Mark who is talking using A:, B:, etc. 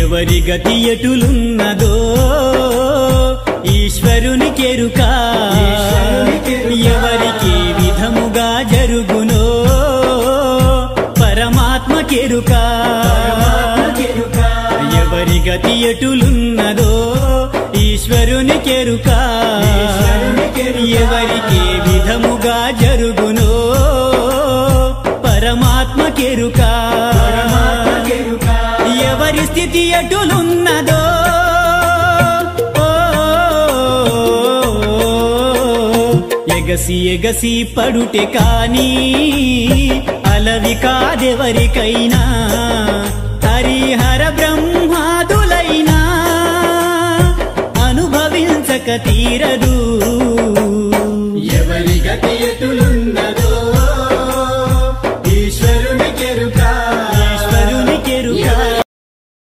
A: ఎవరి గతి ఎటులున్నదో ఈశ్వరునికెరుక ఎవరికి విధముగా జరుగునో పరమాత్మకెరుక ఎవరి గతి ఎటులున్నదో ఈశ్వరునికెరుక ఎవరికి విధముగా జరుగునో పరమాత్మకెరుక ఎవరి స్థితి ఎటులున్నదో ఎగసి ఎగసి పడుటే కాని అలవి కాదెవరికైనా హరిహర బ్రహ్మాదులైనా అనుభవించక తీరదు